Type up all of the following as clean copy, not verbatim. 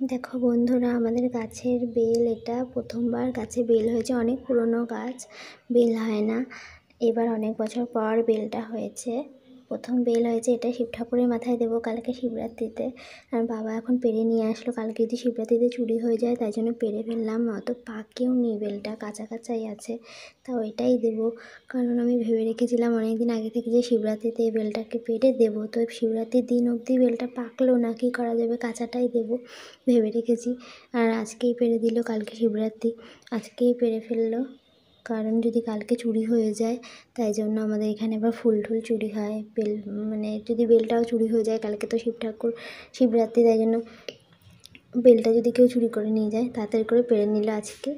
দেখো বন্ধুরা, আমাদের গাছের বেল এটা প্রথমবার গাছে বেল হয়েছে। অনেক পুরনো গাছ, বেল হয় না। এবার অনেক বছর পর বেলটা হয়েছে, প্রথম বেল হয়েছে। এটা শিব ঠাকুরের মাথায় দেবো কালকে শিবরাত্রিতে। আর বাবা এখন পেরে নিয়ে আসলো, কালকে যদি শিবরাত্রিতে চুরি হয়ে যায় তাই জন্য পেরে ফেললাম। অত পাকেও নি, বেলটা কাঁচা কাঁচাই আছে, তাও এটাই দেবো। কারণ আমি ভেবে রেখেছিলাম অনেক দিন আগে থেকে যে শিবরাত্রিতে এই বেলটাকে পেরে দেবো। তো শিবরাত্রির দিন অবধি বেলটা পাকলো না, কি করা যাবে, কাঁচাটাই দেবো ভেবে রেখেছি। আর আজকেই পেরে দিল, কালকে শিবরাত্রি, আজকেই পেরে ফেললো। কারণ যদি কালকে চুরি হয়ে যায় তাই জন্য আমাদের এখানে আবার ফুল টুল চুরি হয়। বেল মানে যদি বেলটাও চুরি হয়ে যায়, কালকে তো শিব ঠাকুর শিবরাত্রি, তাই জন্য বেলটা যদি কেউ চুরি করে নিয়ে যায়, তাড়াতাড়ি করে পেরে নিল আজকে।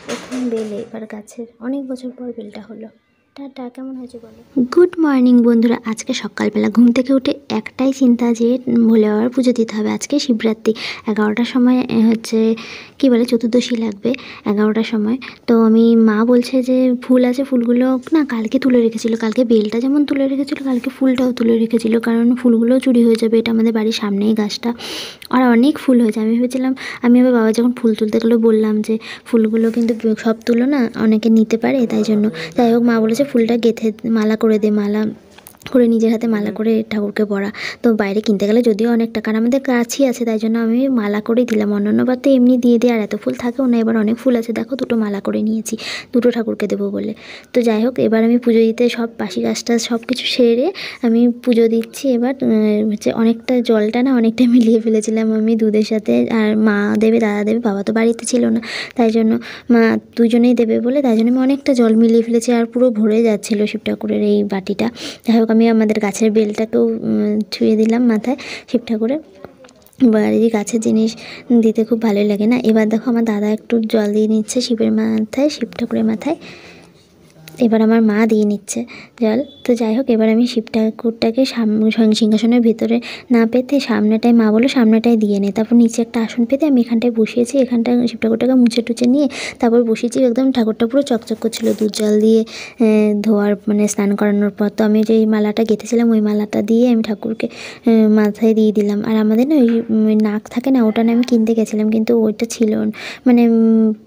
প্রথম বেল এবার গাছের, অনেক বছর পর বেলটা হলো। টাটা, কেমন হয়েছে বলো। গুড মর্নিং বন্ধুরা। আজকে সকালবেলা ঘুম থেকে উঠে একটাই চিন্তা যে ভোলে বাবার পুজো দিতে হবে। আজকে শিবরাত্রি, 11টার সময় হচ্ছে কী বলে চতুর্দশী লাগবে 11টার সময়। তো মা বলছে যে ফুল আছে, ফুলগুলো না কালকে তুলে রেখেছিল। কালকে বেলটা যেমন তুলে রেখেছিল, কালকে ফুলটাও তুলে রেখেছিল, কারণ ফুলগুলোও চুরি হয়ে যাবে। এটা আমাদের বাড়ির সামনেই গাছটা, আর অনেক ফুল হয়েছে। আমি ভেবেছিলাম, আমি আবার বাবা যখন ফুল তুলতে গেলো বললাম যে ফুলগুলো কিন্তু সব তুলো না, অনেকে নিতে পারে, তাই জন্য। যাই হোক, মা বলেছে ফুলটা গেঁথে মালা করে দে, মালা করে নিজের হাতে মালা করে ঠাকুরকে পরা। তো বাইরে কিনতে গেলে যদিও অনেক টাকা, আমাদের কাছেই আছে, তাই জন্য আমি মালা করেই দিলাম। অন্যান্যবার তো এমনি দিয়ে দিই, আর এত ফুল থাকেও না। এবার অনেক ফুল আছে, দেখো 2টো মালা করে নিয়েছি, 2টো ঠাকুরকে দেবো বলে। তো যাই হোক, এবার আমি পুজো দিতে সব বাসি গাছটা সব কিছু সেরে আমি পুজো দিচ্ছি। এবার হচ্ছে অনেকটা জলটা না অনেকটা মিলিয়ে ফেলেছিলাম আমি দুধের সাথে। আর মা দেবে, দাদা দেবে, বাবা তো বাড়িতে ছিল না, তাই জন্য মা দুজনেই দেবে বলে, তাই জন্য আমি অনেকটা জল মিলিয়ে ফেলেছি। আর পুরো ভরে যাচ্ছিলো শিব ঠাকুরের এই বাটিটা। যাই হোক, আমি আমাদের গাছের বেলটাকেও ছুঁয়ে দিলাম মাথায় শিব ঠাকুরের। বাড়ির গাছের জিনিস দিতে খুব ভালোই লাগে না। এবার দেখো, আমার দাদা একটু জল দিয়ে নিচ্ছে শিবের মাথায়, শিব ঠাকুরের মাথায়। এবার আমার মা দিয়ে নিচ্ছে জল। তো যাই হোক, এবার আমি শিব ঠাকুরটাকে সিংহাসনের ভিতরে না পেতে সামনেটায়, মা বললো সামনেটায় দিয়ে নে। তারপর নিচে একটা আসন পেতে আমি এখানটায় বসিয়েছি। এখানটা শিব ঠাকুরটাকে মুছে টুছে নিয়ে তারপর বসিয়েছি। একদম ঠাকুরটা পুরো চকচক করছিলো দুধ জল দিয়ে ধোয়ার, মানে স্নান করানোর পর। তো আমি যে মালাটা গেঁথেছিলাম ওই মালাটা দিয়ে আমি ঠাকুরকে মাথায় দিয়ে দিলাম। আর আমাদের না ওই নাক থাকে না, ওটা না আমি কিনতে গেছিলাম, কিন্তু ওইটা ছিল মানে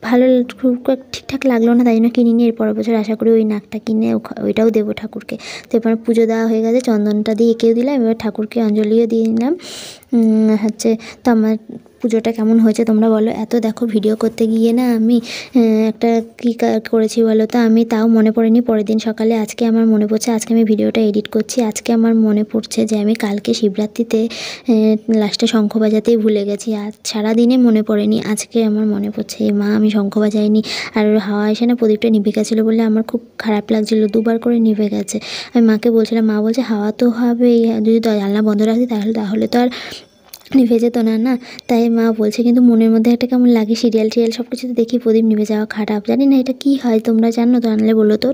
ভালো খুব ঠিকঠাক লাগলো না, তাই জন্য কিনিনি। এর পরের বছর আশা করি ওই নাকটা কিনে ওইটাও দেবো ঠাকুরকে। তো এবার পুজো দেওয়া হয়ে গেছে, চন্দনটা দিয়ে এঁকেও দিলাম। এবার ঠাকুরকে অঞ্জলিও দিয়ে নিলাম হচ্ছে। তো আমার পুজোটা কেমন হয়েছে তোমরা বলো। এত দেখো ভিডিও করতে গিয়ে না আমি একটা কী করেছি বলো তো, আমি তাও মনে পড়েনি পরের দিন সকালে। আজকে আমার মনে পড়ছে, আজকে আমি ভিডিওটা এডিট করছি। আজকে আমার মনে পড়ছে যে আমি কালকে শিবরাত্রিতে লাস্টে শঙ্খ বাজাতেই ভুলে গেছি। আজ সারাদিনে মনে পড়েনি, আজকে আমার মনে পড়ছে মা আমি শঙ্খ বাজাইনি। আর হাওয়া এসে না প্রদীপটা নিভে গেছিলো বলে আমার খুব খারাপ লাগছিলো, 2বার করে নিভে গেছে। আমি মাকে বলছিলাম, মা বলছে হাওয়া তো হবে, যদি জানলা বন্ধ রাখি তাহলে তো আর নিভে যেত না না। তাই মা বলছে, কিন্তু মনের মধ্যে একটা কেমন লাগে, সিরিয়াল সব কিছুতে দেখি প্রদীপ নিভে যাওয়া খারাপ। জানি না এটা কি হয়, তোমরা জানো তো, জানলে বলো তো।